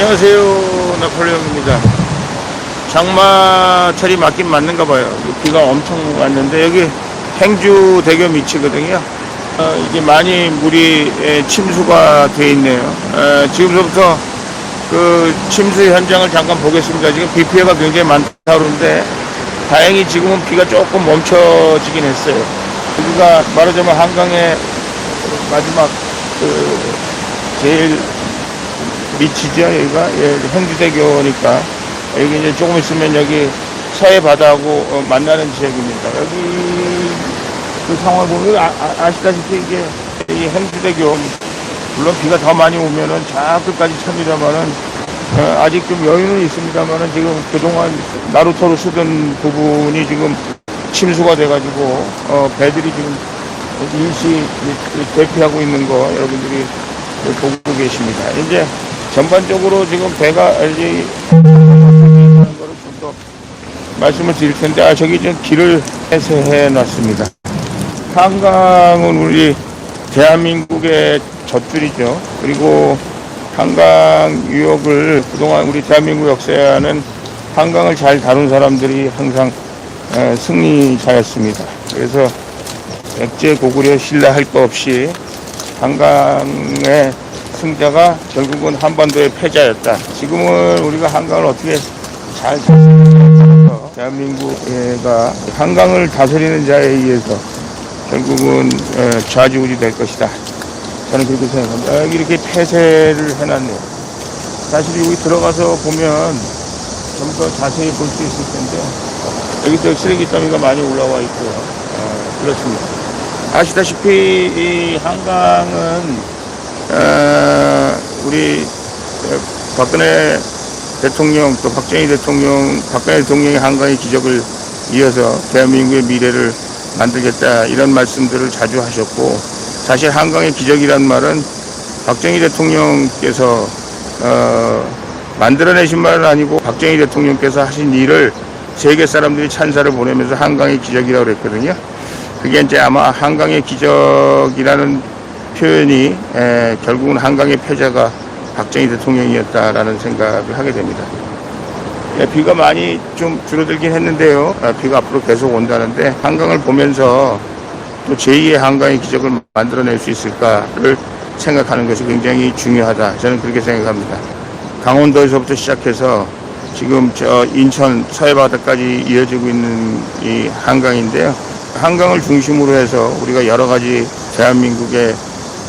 안녕하세요, 나폴레옹입니다. 장마철이 맞긴 맞는가 봐요. 비가 엄청 왔는데 여기 행주대교 밑이거든요. 이게 많이 물이 침수가 돼 있네요. 지금부터 그 침수 현장을 잠깐 보겠습니다. 지금 비 피해가 굉장히 많다 그러는데 다행히 지금은 비가 조금 멈춰지긴 했어요. 여기가 말하자면 한강의 마지막 제일 밑이죠. 여기가 행주대교니까 여기 이제 조금 있으면 여기 서해 바다하고 만나는 지역입니다. 여기 그 상황을 보면 아시다시피 이게 이 행주대교 물론 비가 더 많이 오면은 저 끝까지 찹니다만은 아직 좀 여유는 있습니다만은 지금 그동안 나루터로 쓰던 부분이 지금 침수가 돼가지고 배들이 지금 일시 대피하고 있는 거 여러분들이 보고 계십니다. 이제 전반적으로 지금 배가 이제 하는 거를 좀 더 말씀을 드릴 텐데 저기 좀 길을 해소해 놨습니다. 한강은 우리 대한민국의 젖줄이죠. 그리고 한강 유역을 그동안 우리 대한민국 역사에는 한강을 잘 다룬 사람들이 항상 승리자였습니다. 그래서 백제 고구려 신라 할 거 없이 한강의 승자가 결국은 한반도의 패자였다. 지금은 우리가 한강을 어떻게 잘 다스리느냐에 대한민국가 한강을 다스리는 자에 의해서 결국은 좌지우지 될 것이다. 저는 그렇게 생각합니다. 여기 이렇게 폐쇄를 해놨네요. 사실 여기 들어가서 보면 좀 더 자세히 볼 수 있을 텐데 여기 또 쓰레기 더미가 많이 올라와 있고요. 그렇습니다. 아시다시피 이 한강은 우리 박근혜 대통령 또 박정희 대통령의 한강의 기적을 이어서 대한민국의 미래를 만들겠다 이런 말씀들을 자주 하셨고 사실 한강의 기적이란 말은 박정희 대통령께서 만들어내신 말은 아니고 박정희 대통령께서 하신 일을 세계 사람들이 찬사를 보내면서 한강의 기적이라고 그랬거든요. 그게 이제 아마 한강의 기적이라는 표현이 결국은 한강의 패자가 박정희 대통령이었다라는 생각을 하게 됩니다. 비가 많이 좀 줄어들긴 했는데요. 비가 앞으로 계속 온다는데 한강을 보면서 또 제2의 한강의 기적을 만들어낼 수 있을까를 생각하는 것이 굉장히 중요하다. 저는 그렇게 생각합니다. 강원도에서부터 시작해서 지금 저 인천 서해바다까지 이어지고 있는 이 한강인데요. 한강을 중심으로 해서 우리가 여러 가지 대한민국의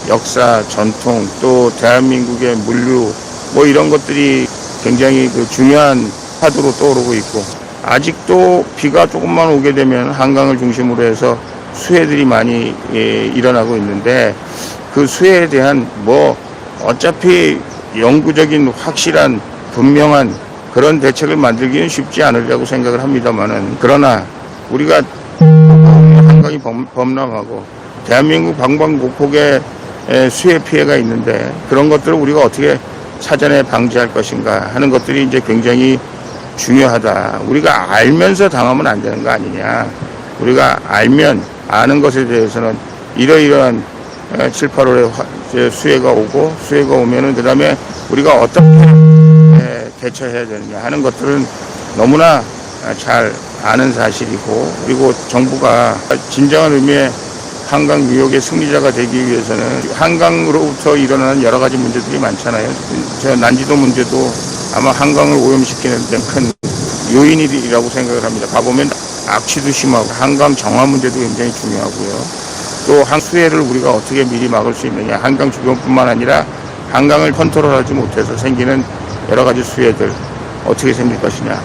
역사, 전통, 또 대한민국의 물류 뭐 이런 것들이 굉장히 중요한 화두로 떠오르고 있고 아직도 비가 조금만 오게 되면 한강을 중심으로 해서 수해들이 많이 일어나고 있는데 그 수해에 대한 뭐 어차피 영구적인 확실한 분명한 그런 대책을 만들기는 쉽지 않으리라고 생각을 합니다만은 그러나 우리가 한강이 범람하고 대한민국 방방곡곡에 수해 피해가 있는데 그런 것들을 우리가 어떻게 사전에 방지할 것인가 하는 것들이 이제 굉장히 중요하다. 우리가 알면서 당하면 안 되는 거 아니냐. 우리가 아는 것에 대해서는 이러이러한 7, 8월에 수해가 오고 수해가 오면은 그 다음에 우리가 어떻게 대처해야 되느냐 하는 것들은 너무나 잘 아는 사실이고 그리고 정부가 진정한 의미의 한강 유역의 승리자가 되기 위해서는 한강으로부터 일어나는 여러 가지 문제들이 많잖아요. 저 난지도 문제도 아마 한강을 오염시키는 데 큰 요인이라고 생각을 합니다. 가보면 악취도 심하고 한강 정화 문제도 굉장히 중요하고요. 또 수해를 우리가 어떻게 미리 막을 수 있느냐. 한강 주변뿐만 아니라 한강을 컨트롤하지 못해서 생기는 여러 가지 수해들 어떻게 생길 것이냐.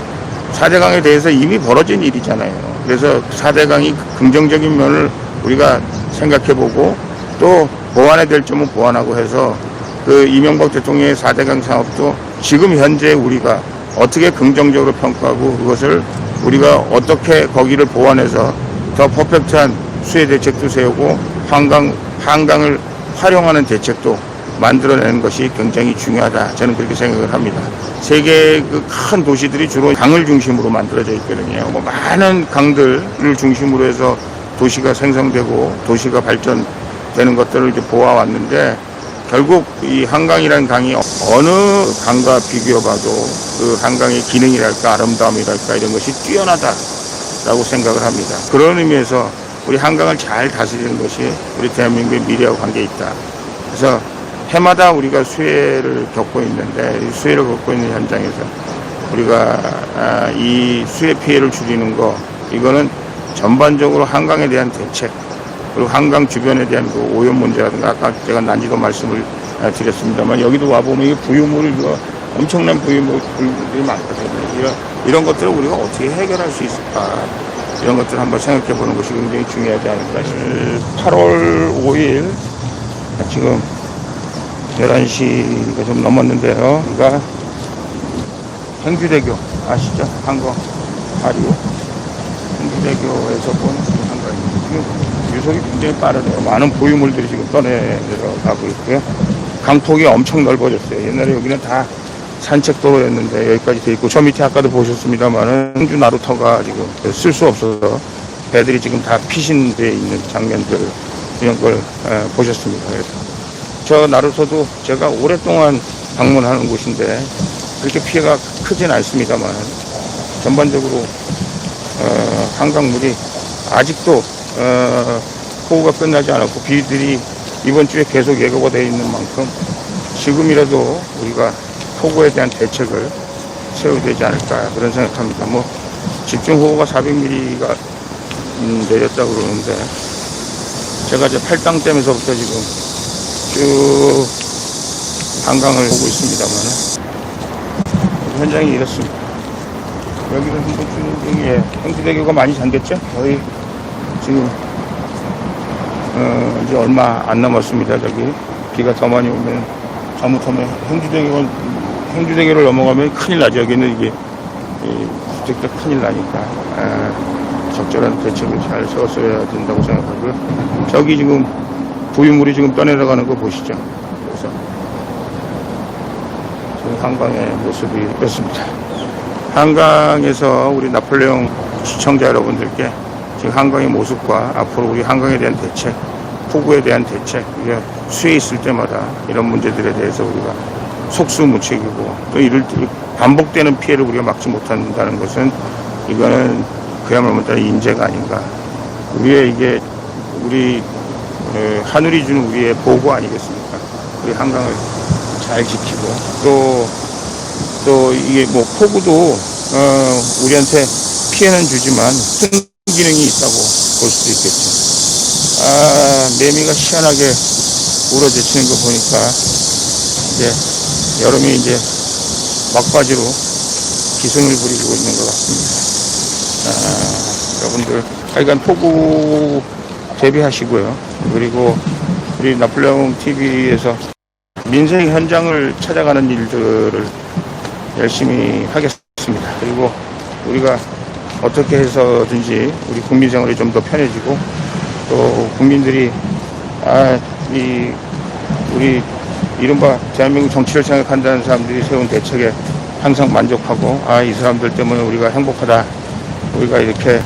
4대강에 대해서 이미 벌어진 일이잖아요. 그래서 4대강이 긍정적인 면을 우리가 생각해보고 또 보완해야 될 점은 보완하고 해서 그 이명박 대통령의 4대강 사업도 지금 현재 우리가 어떻게 긍정적으로 평가하고 그것을 우리가 어떻게 거기를 보완해서 더 퍼펙트한 수해 대책도 세우고 한강을 활용하는 대책도 만들어내는 것이 굉장히 중요하다. 저는 그렇게 생각을 합니다. 세계 그 큰 도시들이 주로 강을 중심으로 만들어져 있거든요. 많은 강들을 중심으로 해서 도시가 생성되고 도시가 발전되는 것들을 이제 보아왔는데 결국 이 한강이라는 강이 어느 강과 비교해봐도 그 한강의 기능이랄까 아름다움이랄까 이런 것이 뛰어나다라고 생각을 합니다. 그런 의미에서 우리 한강을 잘 다스리는 것이 우리 대한민국의 미래와 관계에 있다. 그래서 해마다 우리가 수해를 겪고 있는데 이 수해를 겪고 있는 현장에서 우리가 이 수해 피해를 줄이는 거 이거는 전반적으로 한강에 대한 대책 그리고 한강 주변에 대한 그 오염 문제라든가 아까 제가 난지도 말씀을 드렸습니다만 여기도 와보면 이 부유물이 엄청난 부유물들이 많거든요. 이런 것들을 우리가 어떻게 해결할 수 있을까 이런 것들을 한번 생각해 보는 것이 굉장히 중요하지 않을까 싶습니다. 8월 5일 지금 11시가 좀 넘었는데요. 그러니까 행주대교 아시죠? 한강 하류 행주대교에서 본 한강입니다. 지금 유속이 굉장히 빠르네요. 많은 보유물들이 지금 떠내려가고 있고요. 강폭이 엄청 넓어졌어요. 옛날에 여기는 다 산책도로였는데 여기까지 돼 있고 저 밑에 아까도 보셨습니다만은 행주 나루터가 지금 쓸 수 없어서 배들이 지금 다 피신되어 있는 장면들 이런 걸 보셨습니다. 그래서 저 나루터도 제가 오랫동안 방문하는 곳인데 그렇게 피해가 크진 않습니다만 전반적으로 한강물이 아직도 폭우가 끝나지 않았고 비들이 이번 주에 계속 예고가 되어 있는 만큼 지금이라도 우리가 폭우에 대한 대책을 세워야 되지 않을까 그런 생각합니다. 뭐 집중호우가 400mm가 내렸다고 그러는데 제가 이제 팔당댐에서부터 지금 쭉 한강을 보고 있습니다만 현장이 이렇습니다. 여기는 한번 행주대교가 많이 잠겼죠? 거의 지금 이제 얼마 안 남았습니다. 저기 비가 더 많이 오면 잘못하면 행주대교를 넘어가면 큰일 나죠. 여기는 이게 주택들 큰일 나니까 적절한 대책을 잘 세웠어야 된다고 생각하고요. 저기 지금 부유물이 지금 떠내려가는 거 보시죠. 그래서 지금 한강의 모습이 이렇습니다. 한강에서 우리 나폴레옹 시청자 여러분들께 지금 한강의 모습과 앞으로 우리 한강에 대한 대책, 폭우에 대한 대책, 우리가 수해 있을 때마다 이런 문제들에 대해서 우리가 속수무책이고 또 이를 반복되는 피해를 우리가 막지 못한다는 것은 이거는 그야말로 따른 인재가 아닌가. 우리의 이게 우리 하늘이 주는 우리의 보고 아니겠습니까? 우리 한강을 잘 지키고 또 이게 뭐 폭우도 우리한테 피해는 주지만 순기능이 있다고 볼 수도 있겠죠. 매미가 희한하게 울어제치는 거 보니까 이제 여름이 이제 막바지로 기승을 부리고 있는 것 같습니다. 여러분들 하여간 폭우 대비하시고요. 그리고 우리 나폴레옹 TV에서 민생 현장을 찾아가는 일들을 열심히 하겠습니다. 그리고 우리가 어떻게 해서든지 우리 국민 생활이 좀 더 편해지고 또 국민들이 우리 이른바 대한민국 정치를 생각한다는 사람들이 세운 대책에 항상 만족하고 이 사람들 때문에 우리가 행복하다, 우리가 이렇게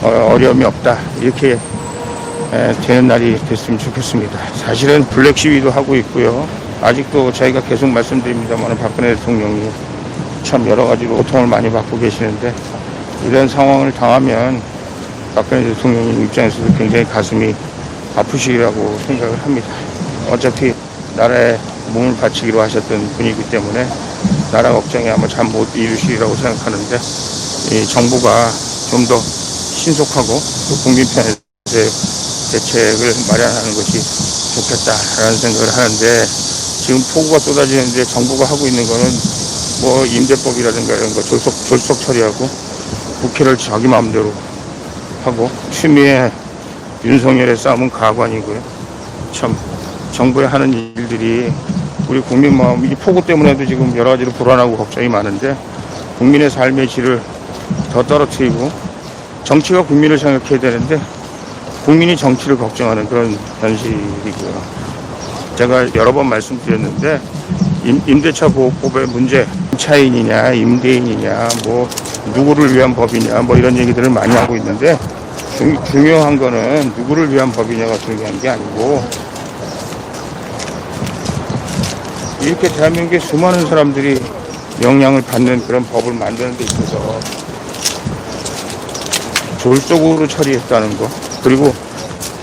어려움이 없다 이렇게 되는 날이 됐으면 좋겠습니다. 사실은 블랙 시위도 하고 있고요. 아직도 저희가 계속 말씀드립니다만 박근혜 대통령이 참 여러 가지로 고통을 많이 받고 계시는데 이런 상황을 당하면 박근혜 대통령 입장에서도 굉장히 가슴이 아프시리라고 생각을 합니다. 어차피 나라에 몸을 바치기로 하셨던 분이기 때문에 나라 걱정이 아마 잘 못 이루시리라고 생각하는데 이 정부가 좀 더 신속하고 또 국민 편에 대책을 마련하는 것이 좋겠다라는 생각을 하는데 지금 폭우가 쏟아지는데 정부가 하고 있는 거는 뭐 임대법이라든가 이런 거 졸속 처리하고 국회를 자기 마음대로 하고 추미애 윤석열의 싸움은 가관이고요. 참 정부의 하는 일들이 우리 국민 마음, 이 폭우 때문에도 지금 여러 가지로 불안하고 걱정이 많은데 국민의 삶의 질을 더 떨어뜨리고 정치가 국민을 생각해야 되는데 국민이 정치를 걱정하는 그런 현실이고요. 제가 여러 번 말씀드렸는데 임대차 보호법의 문제, 임차인이냐 임대인이냐 뭐 누구를 위한 법이냐 뭐 이런 얘기들을 많이 하고 있는데 중요한 거는 누구를 위한 법이냐가 중요한 게 아니고 이렇게 대한민국의 수많은 사람들이 영향을 받는 그런 법을 만드는 데 있어서 졸속으로 처리했다는 거, 그리고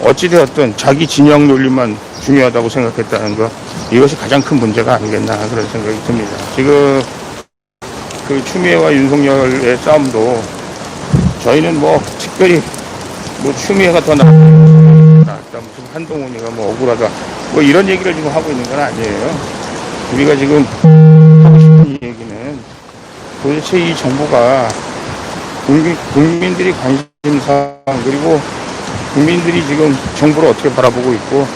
어찌되었든 자기 진영 논리만 중요하다고 생각했다는 거, 이것이 가장 큰 문제가 아니겠나 그런 생각이 듭니다. 지금 그 추미애와 윤석열의 싸움도 저희는 뭐 특별히 뭐 추미애가 더 낫다, 무슨 한동훈이가 뭐 억울하다, 뭐 이런 얘기를 지금 하고 있는 건 아니에요. 우리가 지금 하고 싶은 얘기는 도대체 이 정부가 국민들이 관심사, 그리고 국민들이 지금 정부를 어떻게 바라보고 있고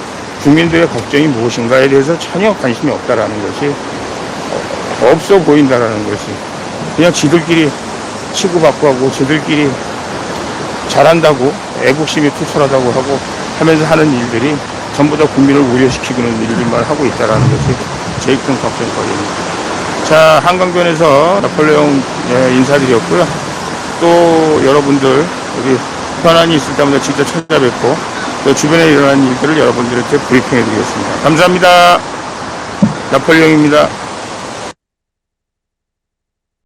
국민들의 걱정이 무엇인가에 대해서 전혀 관심이 없다라는 것이, 없어 보인다라는 것이, 그냥 지들끼리 치고받고 하고 지들끼리 잘한다고 애국심이 투철하다고 하고 하면서 하는 일들이 전부 다 국민을 우려시키는 일들만 하고 있다는 것이 제일 큰 걱정거리입니다. 자, 한강변에서 나폴레옹 인사드렸고요. 또 여러분들 우리 현안이 있을 때마다 직접 찾아뵙고 또 주변에 일어난 일들을 여러분들한테 브리핑해 드리겠습니다. 감사합니다. 나폴레옹입니다.